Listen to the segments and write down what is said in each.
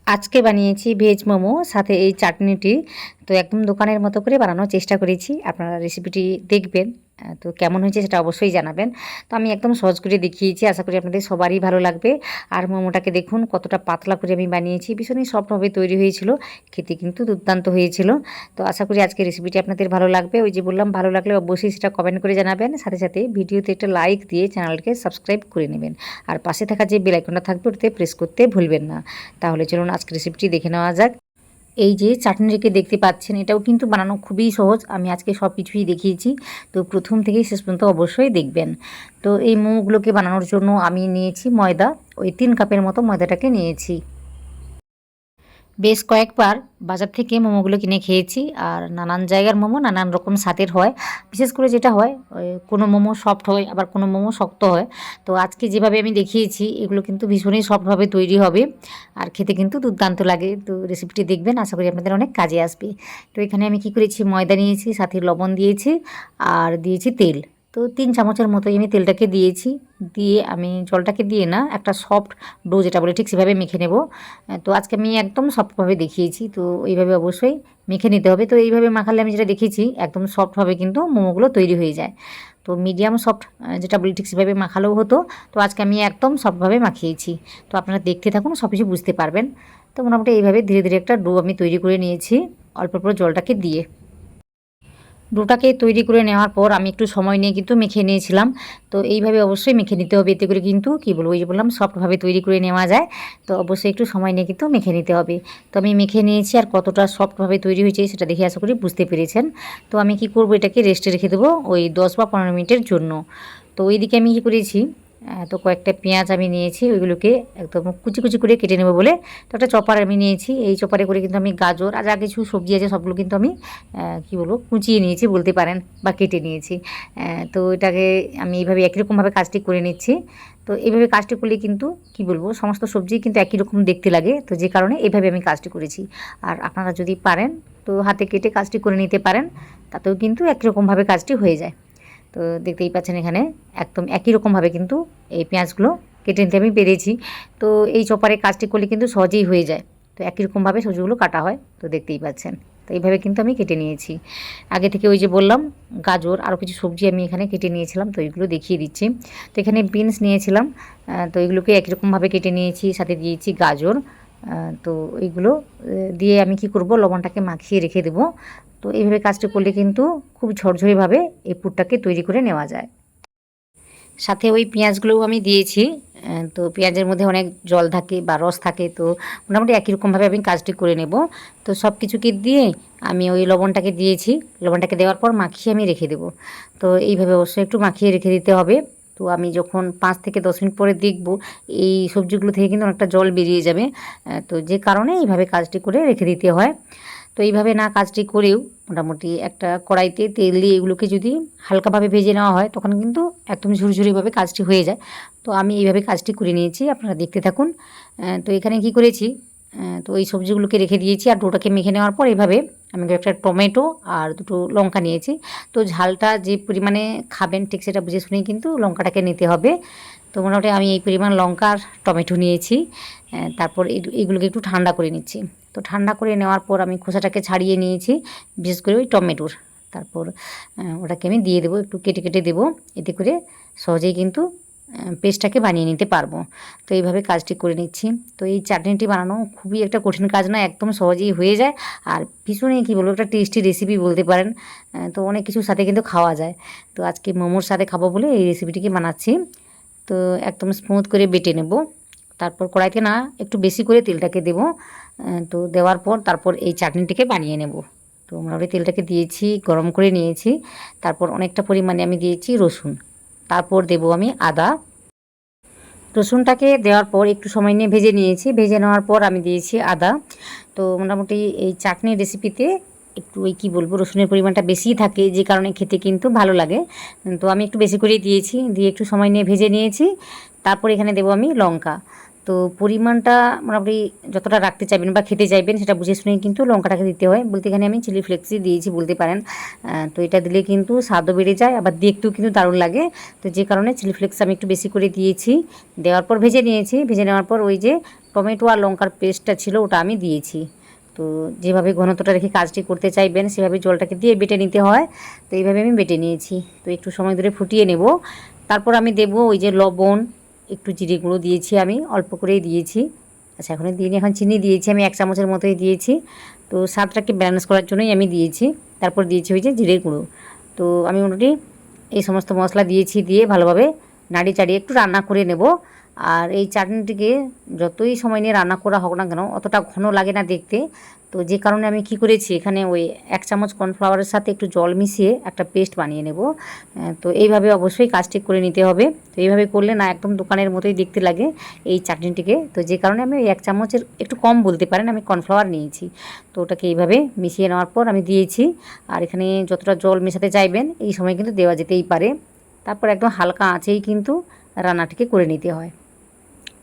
আজকে বানিয়েছি ভেজ মোমো, সাথে এই চাটনিটি। তো একদম দোকানের মতো করে বানানোর চেষ্টা করেছি। আপনারা রেসিপিটি দেখবেন, তো কেমন হয়েছে সেটা অবশ্যই জানাবেন। তো আমি একদম সহজ করে দেখিয়েছি, আশা করি আপনাদের সবারই ভালো লাগবে। আর মোমোটাকে দেখুন কতটা পাতলা করে আমি বানিয়েছি, ভীষণই সফটভাবে তৈরি হয়েছিল, খেতে কিন্তু দুর্দান্ত হয়েছিল। তো আশা করি আজকে রেসিপিটি আপনাদের ভালো লাগবে। ওই যে বললাম, ভালো লাগলে অবশ্যই সেটা কমেন্ট করে জানাবেন, সাথে সাথে ভিডিওতে একটা লাইক দিয়ে চ্যানেলকে সাবস্ক্রাইব করে নেবেন। আর পাশে থাকা যে বেল আইকনটা থাকবে ওটাতে প্রেস করতে ভুলবেন না। তাহলে চলুন আজকে রেসিপিটি দেখে নেওয়া যাক। এই যে চাটনিটাকে দেখতে পাচ্ছেন, এটাও কিন্তু বানানো খুবই সহজ। আমি আজকে সব কিছুই দেখিয়েছি, তো প্রথম থেকেই শেষ পর্যন্ত অবশ্যই দেখবেন। তো এই মোমোগুলোকে বানানোর জন্য আমি নিয়েছি ময়দা, ওই 3 কাপের মতো ময়দাটাকে নিয়েছি। বেশ কয়েকবার বাজার থেকে মোমোগুলো কিনে খেয়েছি, আর নানান জায়গার মোমো নানান রকম স্বাদের হয়। বিশেষ করে যেটা হয়, ওই কোনো মোমো সফট হয়, আবার কোনো মোমো শক্ত হয়। তো আজকে যেভাবে আমি দেখিয়েছি, এগুলো কিন্তু ভীষণই সফটভাবে তৈরি হবে, আর খেতে কিন্তু দুর্দান্ত লাগে। তো রেসিপিটি দেখবেন, আশা করি আপনাদের অনেক কাজে আসবে। তো এখানে আমি কি করেছি, ময়দা নিয়েছি, সাথে লবণ দিয়েছি, আর দিয়েছি তেল। তো 3 চামচের মতোই আমি তেলটাকে দিয়েছি। দিয়ে আমি জলটাকে দিয়ে না, একটা সফট ডো যেটা বলে ঠিক সেভাবে মেখে নেব। তো আজকে আমি একদম সফটভাবে দেখিয়েছি, তো এইভাবে অবশ্যই মেখে নিতে হবে। তো এইভাবে মাখালে আমি যেটা দেখেছি, একদম সফটভাবে কিন্তু মোমোগুলো তৈরি হয়ে যায়। তো মিডিয়াম সফট যেটা বলি ঠিক সেভাবে মাখালেও হতো। তো আজকে আমি একদম সফটভাবে মাখিয়েছি। তো আপনারা দেখতে থাকুন, সব কিছু বুঝতে পারবেন। তো মোটামুটি এইভাবে ধীরে ধীরে একটা ডো আমি তৈরি করে নিয়েছি, অল্প অল্প জলটাকে দিয়ে। ডোটাকে তৈরি করে নেওয়ার পর আমি একটু সময় নিয়ে কিন্তু মেখে নিয়েছিলাম। তো এইভাবে অবশ্যই মেখে নিতে হবে, এতে করে কিন্তু কী বলবো, ওই যে বললাম সফটভাবে তৈরি করে নেওয়া যায়। তো অবশ্যই একটু সময় নিয়ে কিন্তু মেখে নিতে হবে। তো আমি মেখে নিয়েছি, আর কতটা সফটভাবে তৈরি হয়েছে সেটা দেখে আশা করি বুঝতে পেরেছেন। তো আমি কি করব, এটাকে রেস্টে রেখে দেবো ওই 10 বা 15 মিনিটের জন্য। তো ওইদিকে আমি কী করেছি, তো কয়েকটা পেঁয়াজ আমি নিয়েছি, ওইগুলোকে একদম কুচি কুচি করে কেটে নেবো বলে। তো একটা চপার আমি নিয়েছি, এই চপারে করে কিন্তু আমি গাজর আর যা কিছু সবজি আছে সবগুলো কিন্তু আমি কী বলবো, কুচিয়ে নিয়েছি বলতে পারেন, বা কেটে নিয়েছি। তো এটাকে আমি এইভাবে একই রকমভাবে কাজটি করে নিচ্ছি। তো এইভাবে কাজটি করলে কিন্তু কী বলবো, সমস্ত সবজি কিন্তু একই রকম দেখতে লাগে, তো যে কারণে এইভাবে আমি কাজটি করেছি। আর আপনারা যদি পারেন তো হাতে কেটে কাজটি করে নিতে পারেন, তাতেও কিন্তু একই রকমভাবে কাজটি হয়ে যায়। তো দেখতেই পাচ্ছেন এখানে একদম একই রকমভাবে কিন্তু এই পেঁয়াজগুলো কেটে নিতে আমি পেরেছি। তো এই চপারে কাজটি করলে কিন্তু সহজেই হয়ে যায়। তো একই রকমভাবে সবজিগুলো কাটা হয়, তো দেখতেই পাচ্ছেন। তো এইভাবে কিন্তু আমি কেটে নিয়েছি। আগে থেকে ওই যে বললাম, গাজর আরও কিছু সবজি আমি এখানে কেটে নিয়েছিলাম, তো এইগুলো দেখিয়ে দিচ্ছি। তো এখানে বিনস নিয়েছিলাম, তো এগুলোকে একই রকমভাবে কেটে নিয়েছি, সাথে দিয়েছি গাজর। তো এইগুলো দিয়ে আমি কি করব, লবণটাকে মাখিয়ে রেখে দেবো। তো এইভাবে কাজটি করলে কিন্তু খুব ঝরঝরেভাবে এই পুরটাকে তৈরি করে নেওয়া যায়। সাথে ওই পেঁয়াজগুলোও আমি দিয়েছি। তো পেঁয়াজের মধ্যে অনেক জল থাকে বা রস থাকে, তো মোটামুটি একই রকমভাবে আমি কাজটি করে নেব। তো সব কিছুকে দিয়ে আমি ওই লবণটাকে দিয়েছি, লবণটাকে দেওয়ার পর মাখিয়ে আমি রেখে দেবো। তো এইভাবে অবশ্যই একটু মাখিয়ে রেখে দিতে হবে। তো আমি যখন 5 থেকে 10 মিনিট পরে দেখব, এই সবজিগুলো থেকে কিন্তু অনেকটা জল বেরিয়ে যাবে। তো যে কারণে এইভাবে কাজটি করে রেখে দিতে হয়। তো এইভাবে না কাজটি করেও মোটামুটি একটা কড়াইতে তেল দিয়ে এগুলোকে যদি হালকাভাবে ভেজে নেওয়া হয়, তখন কিন্তু একদম ঝুরঝুরিভাবে কাজটি হয়ে যায়। তো আমি এইভাবে কাজটি করে নিয়েছি, আপনারা দেখতে থাকুন। তো এখানে কি করেছি, তো এই সবজিগুলোকে রেখে দিয়েছি, আর ডোটাকে মেখে নেওয়ার পর এভাবে আমি একটা টমেটো আর দুটো লঙ্কা নিয়েছি। তো ঝালটা যে পরিমাণে খাবেন ঠিক সেটা বুঝে শুনেই কিন্তু লঙ্কাটাকে নিতে হবে। তো মোটামুটি আমি এই পরিমাণ লঙ্কা আর টমেটো নিয়েছি। তারপর এইগুলোকে একটু ঠান্ডা করে নিচ্ছি। তো ঠান্ডা করে নেওয়ার পর আমি খোসাটাকে ছাড়িয়ে নিয়েছি, বিশেষ করে ওই টমেটোর। তারপর ওটাকে আমি দিয়ে দেবো, একটু কেটে কেটে দেবো, এতে করে সহজেই কিন্তু পেস্টটাকে বানিয়ে নিতে পারবো। তো এইভাবে কাজটি করে নিচ্ছি। তো এই চাটনিটি বানানো খুবই একটা কঠিন কাজ নয়, একদম সহজেই হয়ে যায়। আর ভীষণই কী বলবো, একটা টেস্টি রেসিপি বলতে পারেন। তো অনেক কিছুর সাথে কিন্তু খাওয়া যায়। তো আজকে মোমোর সাথে খাবো বলে এই রেসিপিটিকে বানাচ্ছি। তো একদম স্মুথ করে বেটে নেব। তারপর কড়াইতে না একটু বেশি করে তেলটাকে দেব। তো দেওয়ার পর তারপর এই চাটনিটিকে বানিয়ে নেব। তো মোটামুটি তেলটাকে দিয়েছি, গরম করে নিয়েছি। তারপর অনেকটা পরিমাণে আমি দিয়েছি রসুন। তারপর দেব আমি আদা। রসুনটাকে দেওয়ার পর একটু সময় নিয়ে ভেজে নিয়েছি, ভেজে নেওয়ার পর আমি দিয়েছি আদা। তো মোটামুটি এই চাটনির রেসিপিতে একটু ওই কী বলবো, রসুনের পরিমাণটা বেশিই থাকে, যে কারণে খেতে কিন্তু ভালো লাগে। তো আমি একটু বেশি করেই দিয়েছি, দিয়ে একটু সময় নিয়ে ভেজে নিয়েছি। তারপর এখানে দেবো আমি লঙ্কা। তো পরিমাণটা মোটামুটি যতটা রাখতে চাইবেন বা খেতে চাইবেন সেটা বুঝে শুনেই কিন্তু লঙ্কাটাকে দিতে হয়। বলতে এখানে আমি চিলি ফ্লেক্সই দিয়েছি বলতে পারেন। তো এটা দিলে কিন্তু স্বাদও বেড়ে যায়, আবার দেখতেও কিন্তু দারুণ লাগে। তো যে কারণে চিলি ফ্লেক্স আমি একটু বেশি করে দিয়েছি। দেওয়ার পর ভেজে নিয়েছি, ভেজে নেওয়ার পর ওই যে টমেটো আর লঙ্কার পেস্টটা ছিল ওটা আমি দিয়েছি। তো যেভাবে ঘনত্বটা রেখে কাজটি করতে চাইবেন সেভাবে জলটাকে দিয়ে বেটে নিতে হয়। তো এইভাবে আমি বেটে নিয়েছি। তো একটু সময় ধরে ফুটিয়ে নেব। তারপর আমি দেব ওই যে লবণ, একটু জিরে গুঁড়ো দিয়েছি, আমি অল্প করেই দিয়েছি। আচ্ছা, এখন দিইনি, এখন চিনি দিয়েছি আমি 1 চামচের মতোই দিয়েছি। তো স্বাদটাকে ব্যালেন্স করার জন্যই আমি দিয়েছি। তারপর দিয়েছি ওই যে জিরে গুঁড়ো। তো আমি মোটামুটি এই সমস্ত মশলা দিয়েছি, দিয়ে ভালোভাবে নাড়িয়ে চাড়িয়ে একটু রান্না করে নেব। আর এই চাটনিটিকে যতই সময় নিয়ে রান্না করা হোক না কেন অতটা ঘন লাগে না দেখতে। তো যে কারণে আমি কি করেছি, এখানে ওই 1 চামচ কর্নফ্লাওয়ারের সাথে একটু জল মিশিয়ে একটা পেস্ট বানিয়ে নেব। তো এইভাবে অবশ্যই কাজটি করে নিতে হবে। তো এইভাবে করলে না একদম দোকানের মতোই দেখতে লাগে এই চাটনিটিকে। তো যে কারণে আমি ওই 1 চামচের একটু কম বলতে পারেন আমি কর্নফ্লাওয়ার নিয়েছি। তো ওটাকে এইভাবে মিশিয়ে নেওয়ার পর আমি দিয়েছি। আর এখানে যতটা জল মেশাতে চাইবেন এই সময় কিন্তু দেওয়া যেতেই পারে। তারপর একদম হালকা আঁচেই কিন্তু রান্নাটিকে করে নিতে হয়।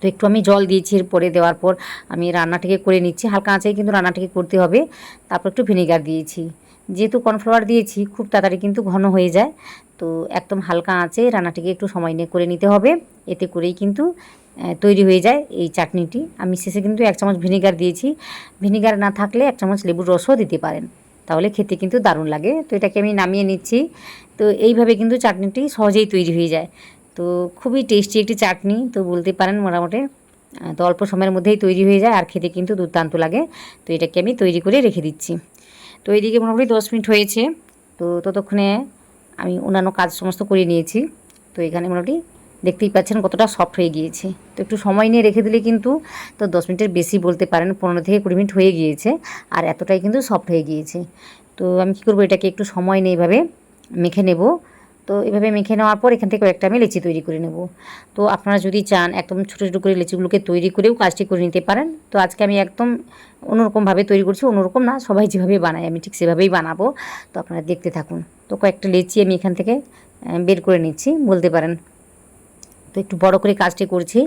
তো একটু আমি জল দিয়েছি, এরপরে দেওয়ার পর আমি রান্নাটিকে করে নিচ্ছি। হালকা আঁচেই কিন্তু রান্নাটিকে করতে হবে। তারপর একটু ভিনেগার দিয়েছি। যেহেতু কর্নফ্লাওয়ার দিয়েছি খুব তাড়াতাড়ি কিন্তু ঘন হয়ে যায়। তো একদম হালকা আঁচে রান্নাটিকে একটু সময় নিয়ে করে নিতে হবে। এতে করেই কিন্তু তৈরি হয়ে যায় এই চাটনিটি। আমি শেষে কিন্তু 1 চামচ ভিনেগার দিয়েছি। ভিনেগার না থাকলে 1 চামচ লেবুর রসও দিতে পারেন, তাহলে খেতে কিন্তু দারুণ লাগে। তো এটাকে আমি নামিয়ে নিচ্ছি। তো এইভাবে কিন্তু চাটনিটি সহজেই তৈরি হয়ে যায়। তো খুবই টেস্টি একটি চাটনি, তো বলতে পারেন মোটামুটি। তো অল্প সময়ের মধ্যেই তৈরি হয়ে যায় আর খেতে কিন্তু দুর্দান্ত লাগে। তো এটাকে আমি তৈরি করে রেখে দিচ্ছি। তো এইদিকে মোটামুটি 10 মিনিট হয়েছে। তো ততক্ষণে আমি অন্যান্য কাজ সমস্ত করে নিয়েছি। তো এখানে মোটামুটি দেখতেই পাচ্ছেন কতটা সফট হয়ে গিয়েছে। তো একটু সময় নিয়ে রেখে দিলে কিন্তু, তো 10 মিনিটের বেশি বলতে পারেন, 15 থেকে 20 মিনিট হয়ে গিয়েছে। আর এতটাই কিন্তু সফট হয়ে গিয়েছে। তো আমি কী করবো, এটাকে একটু সময় নিয়ে এভাবে মেখে নেব। তো এভাবে মেখে নেওয়ার পর এখান থেকে কয়েকটা আমি লেচি তৈরি করে নেব। তো আপনারা যদি চান একদম ছোটো ছোটো করে লেচিগুলোকে তৈরি করেও কাজটি করে নিতে পারেন। তো আজকে আমি একদম অন্যরকমভাবে তৈরি করছি। অন্যরকম না, সবাই যেভাবে বানায় আমি ঠিক সেভাবেই বানাবো। তো আপনারা দেখতে থাকুন। তো কয়েকটা লেচি আমি এখান থেকে বের করে নিচ্ছি বলতে পারেন। তো একটু বড় করে কাজটি করছি।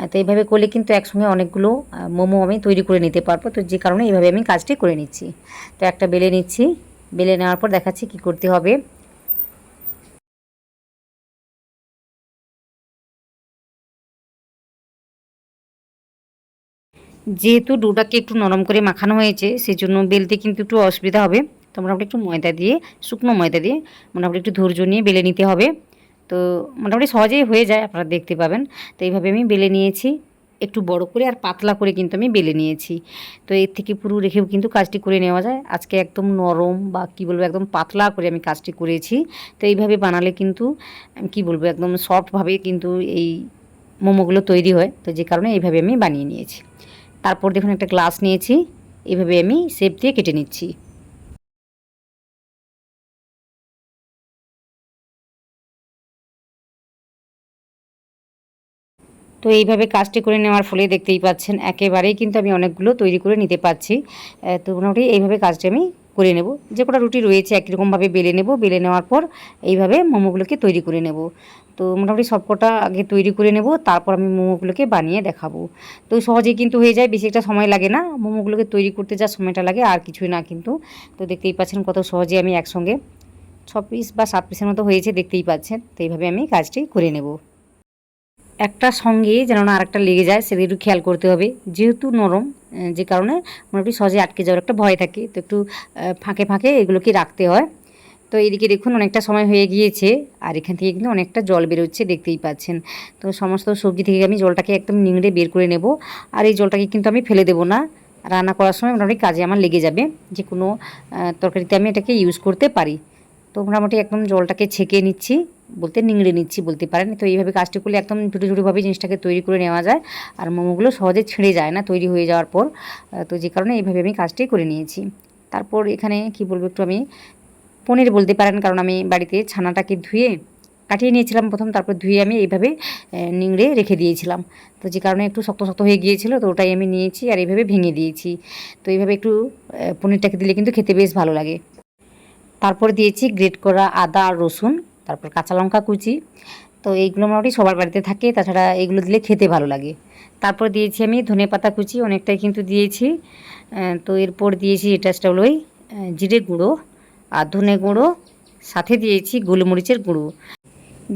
তো এইভাবে করলে কিন্তু একসঙ্গে অনেকগুলো মোমো আমি তৈরি করে নিতে পারবো। তো যে কারণে এইভাবে আমি কাজটি করে নিচ্ছি। তো একটা বেলে নিচ্ছি। বেলে নেওয়ার পর দেখাচ্ছি কি করতে হবে। যেহেতু ডোটাকে একটু নরম করে মাখানো হয়েছে সেজন্য বেলতে কিন্তু একটু অসুবিধা হবে। তো মোটামুটি একটু ময়দা দিয়ে, শুকনো ময়দা দিয়ে মোটামুটি একটু ধৈর্য নিয়ে বেলে নিতে হবে। তো মোটামুটি সহজেই হয়ে যায়, আপনারা দেখতে পাবেন। তো এইভাবে আমি বেলে নিয়েছি একটু বড় করে আর পাতলা করে কিন্তু আমি বেলে নিয়েছি। তো এর থেকে পুরো রেখেও কিন্তু কাজটি করে নেওয়া যায়। আজকে একদম নরম বা কী বলবো একদম পাতলা করে আমি কাজটি করেছি। তো এইভাবে বানালে কিন্তু কী বলবো একদম সফটভাবে কিন্তু এই মোমোগুলো তৈরি হয়। তো যে কারণে এইভাবে আমি বানিয়ে নিয়েছি। তারপর দেখুন একটা গ্লাস নিয়েছি, এভাবে আমি শেপ দিয়ে কেটে নিচ্ছি। তো এইভাবে কাজটি করে নেওয়ার ফলে দেখতেই পাচ্ছেন একেবারেই কিন্তু আমি অনেকগুলো তৈরি করে নিতে পারছি। তো মোটামুটি এইভাবে কাজটি আমি করে নেব। যে কটা রুটি রয়েছে একই রকমভাবে বেলে নেব। বেলে নেওয়ার পর এইভাবে মোমোগুলোকে তৈরি করে নেব। তো মোটামুটি সবকটা আগে তৈরি করে নেব, তারপর আমি মোমোগুলোকে বানিয়ে দেখাবো। তো সহজেই কিন্তু হয়ে যায়, বেশি একটা সময় লাগে না। মোমোগুলোকে তৈরি করতে যা সময়টা লাগে আর কিছুই না কিন্তু। তো দেখতেই পাচ্ছেন কত সহজে আমি একসঙ্গে 6 পিস বা 7 পিসের মতো হয়েছে, দেখতেই পাচ্ছেন। তো এইভাবে আমি কাজটি করে নেব। একটা সঙ্গে যেন না আরেকটা লেগে যায় সেটা একটু খেয়াল করতে হবে। যেহেতু নরম, যে কারণে মোটামুটি সহজে আটকে যাওয়ার একটা ভয় থাকে। তো একটু ফাঁকে ফাঁকে এগুলোকে রাখতে হয়। তো এইদিকে দেখুন অনেকটা সময় হয়ে গিয়েছে আর এখান থেকে কিন্তু অনেকটা জল বেরোচ্ছে, দেখতেই পাচ্ছেন। তো সমস্ত সবজি থেকে আমি জলটাকে একদম নিংড়ে বের করে নেব। আর এই জলটাকে কিন্তু আমি ফেলে দেবো না। রান্না করার সময় মোটামুটি কাজে আমার লেগে যাবে। যে কোনো তরকারিতে আমি এটাকে ইউজ করতে পারি। তো মোটামুটি একদম জলটাকে ছেঁকে নিচ্ছি, বলতে নিংড়ে নিচ্ছি বলতে পারেন। তো এইভাবে কাজটি করলে একদম ছোটো ছোটোভাবে জিনিসটাকে তৈরি করে নেওয়া যায়। আর মোমোগুলো সহজে ছিঁড়ে যায় না তৈরি হয়ে যাওয়ার পর। তো যে কারণে এইভাবে আমি কাজটি করে নিয়েছি। তারপর এখানে কি বলবো, একটু আমি পনির বলতে পারেন, কারণ আমি বাড়িতে ছানাটাকে ধুয়ে কাটিয়ে নিয়েছিলাম প্রথম, তারপর ধুয়ে আমি এইভাবে নিংড়ে রেখে দিয়েছিলাম। তো যে কারণে একটু শক্ত শক্ত হয়ে গিয়েছিল, তো ওটাই আমি নিয়েছি আর এইভাবে ভেঙে দিয়েছি। তো এইভাবে একটু পনিরটাকে দিলে কিন্তু খেতে বেশ ভালো লাগে। তারপর দিয়েছি গ্রেট করা আদা আর রসুন, তারপর কাঁচা লঙ্কা কুচি। তো এইগুলো মোটামুটি সবার বাড়িতে থাকে, তাছাড়া এইগুলো দিলে খেতে ভালো লাগে। তারপর দিয়েছি আমি ধনেপাতা কুচি, অনেকটাই কিন্তু দিয়েছি। তো এরপর দিয়েছি এটা হলো ওই জিরে গুঁড়ো আর ধনে গুঁড়ো, সাথে দিয়েছি গোলমরিচের গুঁড়ো।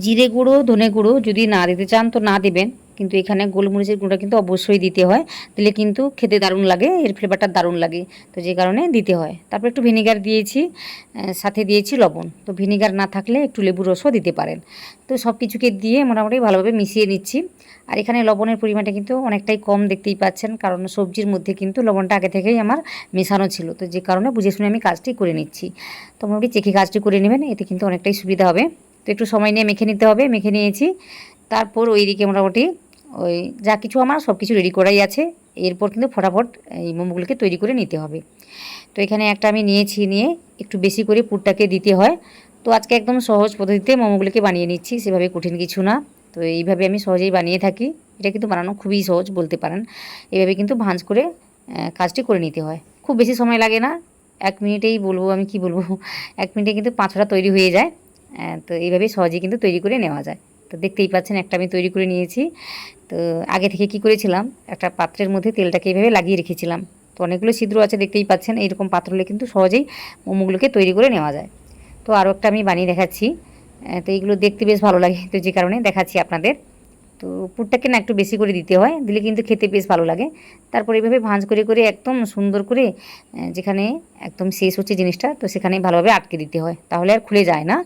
জিরে গুঁড়ো ধনে গুঁড়ো যদি না দিতে চান তো না দেবেন, কিন্তু এখানে গোলমরিচের গুঁড়োটা কিন্তু অবশ্যই দিতে হয়, দিলে কিন্তু খেতে দারুণ লাগে, এর ফ্লেভারটা দারুণ লাগে, তো যে কারণে দিতে হয়। তারপর একটু ভিনেগার দিয়েছি, সাথে দিয়েছি লবণ। তো ভিনেগার না থাকলে একটু লেবুর রসও দিতে পারেন। তো সব কিছুকে দিয়ে মোটামুটি ভালোভাবে মিশিয়ে নিচ্ছি। আর এখানে লবণের পরিমাণটা কিন্তু অনেকটাই কম দেখতেই পাচ্ছেন, কারণ সবজির মধ্যে কিন্তু লবণটা আগে থেকেই আমার মেশানো ছিল, তো যে কারণে বুঝে শুনে আমি কাজটি করে নিচ্ছি। তো মোটামুটি চেখে কাজটি করে নেবেন, এতে কিন্তু অনেকটাই সুবিধা হবে। তো একটু সময় নিয়ে মেখে নিতে হবে, মেখে নিয়েছি। তারপর ওইদিকে মোটামুটি ওই যা কিছু আমার সব কিছু রেডি করাই আছে, এরপর কিন্তু ফটাফট এই মোমোগুলোকে তৈরি করে নিতে হবে। তো এখানে একটা আমি নিয়েছি, নিয়ে একটু বেশি করে পুরটাকে দিতে হয়। তো আজকে একদম সহজ পদ্ধতিতে মোমোগুলোকে বানিয়ে নিচ্ছি, সেভাবে কঠিন কিছু না। তো এইভাবে আমি সহজেই বানিয়ে থাকি, এটা কিন্তু বানানো খুবই সহজ বলতে পারেন। এভাবে কিন্তু ভাঁজ করে কাজটি করে নিতে হয়, খুব বেশি সময় লাগে না, 1 মিনিটেই বলবো, আমি কি বলবো, 1 মিনিটে কিন্তু 5টা তৈরি হয়ে যায়। তো এইভাবেই সহজেই কিন্তু তৈরি করে নেওয়া যায়। তো দেখতেই পাচ্ছেন একটা আমি তৈরি করে নিয়েছি। তো আগে থেকে কি করেছিলাম, একটা পাত্রের মধ্যে তেলটাকে এইভাবে লাগিয়ে রেখেছিলাম। তো অনেকগুলো ছিদ্র আছে দেখতেই পাচ্ছেন, এইরকম পাত্র হলে কিন্তু সহজেই মোমোগুলোকে তৈরি করে নেওয়া যায়। তো আরও একটা আমি বানিয়ে দেখাচ্ছি। তো এইগুলো দেখতে বেশ ভালো লাগে, তো যে কারণে দেখাচ্ছি আপনাদের। তো পুরটাকে না একটু বেশি করে দিতে হয়, দিলে কিন্তু খেতে বেশ ভালো লাগে। তারপর এইভাবে ভাঁজ করে করে একদম সুন্দর করে যেখানে একদম শেষ হচ্ছে জিনিসটা, তো সেখানে ভালোভাবে আটকে দিতে হয়, তাহলে আর খুলে যায় না।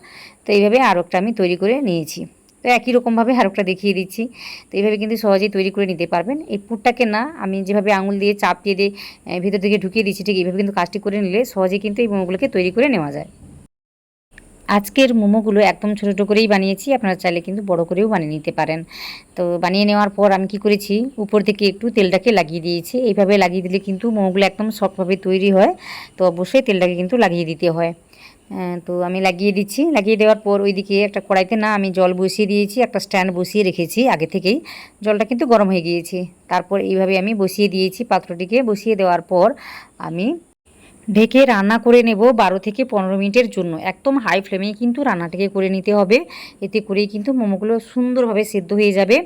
তো এইভাবে আরও একটা আমি তৈরি করে নিয়েছি। তো একই রকমভাবে আরও একটা দেখিয়ে দিচ্ছি। তো এইভাবে কিন্তু সহজেই তৈরি করে নিতে পারবেন। এই পুরটাকে না আমি যেভাবে আঙুল দিয়ে চাপ দিয়ে ভিতর দিকে ঢুকিয়ে দিচ্ছি, ঠিক এইভাবে কিন্তু কাজটি করে নিলে সহজেই কিন্তু এই মোমোগুলোকে তৈরি করে নেওয়া যায়। আজকের মোমোগুলো একদম ছোটো ছোটো করেই বানিয়েছি, আপনারা চাইলে কিন্তু বড় করেও বানিয়ে নিতে পারেন। তো বানিয়ে নেওয়ার পর আমি কি করেছি, উপর থেকে একটু তেলটাকে লাগিয়ে দিয়েছি। এইভাবে লাগিয়ে দিলে কিন্তু মোমোগুলো একদম সফটভাবে তৈরি হয়। তো অবশ্যই তেলটাকে কিন্তু লাগিয়ে দিতে হয়। তো আমি লাগিয়ে দিচ্ছি, লাগিয়ে দেওয়ার পর ওইদিকে একটা কড়াইতে না আমি জল বসিয়ে দিয়েছি, একটা স্ট্যান্ড বসিয়ে রেখেছি আগে থেকেই, জলটা কিন্তু গরম হয়ে গিয়েছে। তারপর এইভাবে আমি বসিয়ে দিয়েছি, পাত্রটিকে বসিয়ে দেওয়ার পর আমি ঢেকে রান্না করে নেব 12 থেকে 15 মিনিটের জন্য। একদম হাই ফ্লেমেই কিন্তু রান্নাটাকে করে নিতে হবে, এতে করেই কিন্তু মোমোগুলো সুন্দরভাবে সেদ্ধ হয়ে যাবে।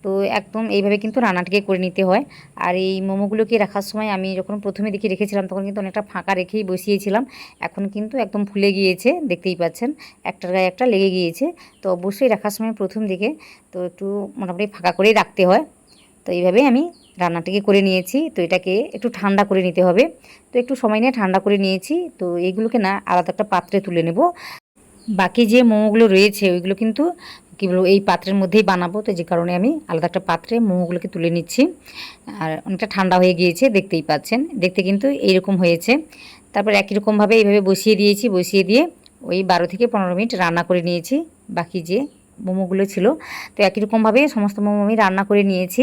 তো একদম এইভাবে কিন্তু রান্নাটাকে করে নিতে হয়। আর এই মোমোগুলোকে রাখার সময় আমি যখন প্রথমে দিকে রেখেছিলাম তখন কিন্তু অনেকটা ফাঁকা রেখেই বসিয়েছিলাম, এখন কিন্তু একদম ফুলে গিয়েছে, দেখতেই পাচ্ছেন একটার গায়ে একটা লেগে গিয়েছে। তো অবশ্যই রাখার সময় প্রথম দিকে তো একটু মোটামুটি ফাঁকা করেই রাখতে হয়। তো এইভাবেই আমি রান্নাটাকে করে নিয়েছি। তো এটাকে একটু ঠান্ডা করে নিতে হবে, তো একটু সময় নিয়ে ঠান্ডা করে নিয়েছি। তো এইগুলোকে না আলাদা একটা পাত্রে তুলে নেব। বাকি যে মোমোগুলো রয়েছে ওইগুলো কিন্তু কী বলবো এই পাত্রের মধ্যেই বানাবো, তো যে কারণে আমি আলাদা একটা পাত্রে মোমোগুলোকে তুলে নিচ্ছি। আর অনেকটা ঠান্ডা হয়ে গিয়েছে, দেখতেই পাচ্ছেন, দেখতে কিন্তু এইরকম হয়েছে। তারপর একই রকমভাবে এইভাবে বসিয়ে দিয়েছি, বসিয়ে দিয়ে ওই 12 থেকে 15 মিনিট রান্না করে নিয়েছি বাকি যে মোমোগুলো ছিল। তো একই রকমভাবে সমস্ত মোমো আমি রান্না করে নিয়েছি।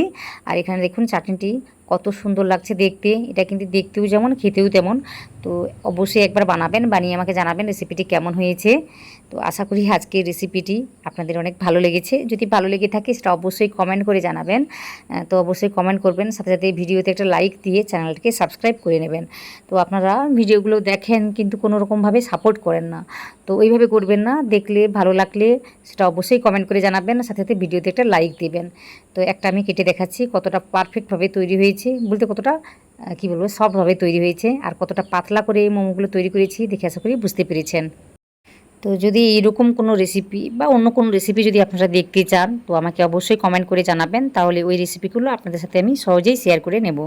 আর এখানে দেখুন চাটনিটি কত সুন্দর লাগছে দেখতে, এটা কিন্তু দেখতেও যেমন খেতেও তেমন। তো অবশ্যই একবার বানাবেন, বানিয়ে আমাকে জানাবেন রেসিপিটি কেমন হয়েছে। তো আশা করি আজকের রেসিপিটি আপনাদের অনেক ভালো লেগেছে, যদি ভালো লেগে থাকে সেটা অবশ্যই কমেন্ট করে জানাবেন। তো অবশ্যই কমেন্ট করবেন, সাথে সাথে ভিডিওতে একটা লাইক দিয়ে চ্যানেলটিকে সাবস্ক্রাইব করে নেবেন। তো আপনারা ভিডিওগুলো দেখেন কিন্তু কোনো রকমভাবে সাপোর্ট করেন না, তো ওইভাবে করবেন না, দেখলে ভালো লাগলে সেটা অবশ্যই কমেন্ট করে জানাবেন, সাথে সাথে ভিডিওতে একটা লাইক দেবেন। তো একটা আমি কেটে দেখাচ্ছি কতটা পারফেক্টভাবে তৈরি হয়েছে, বলতে কতটা কী বলবো সফটভাবে তৈরি হয়েছে, আর কতটা পাতলা করে এই মোমোগুলো তৈরি করেছি দেখে আশা করি বুঝতে পেরেছেন। তো যদি এইরকম কোনো রেসিপি বা অন্য কোনো রেসিপি যদি আপনারা দেখতে চান তো আমাকে অবশ্যই কমেন্ট করে জানাবেন, তাহলে ওই রেসিপিগুলো আপনাদের সাথে আমি সহজেই শেয়ার করে নেব।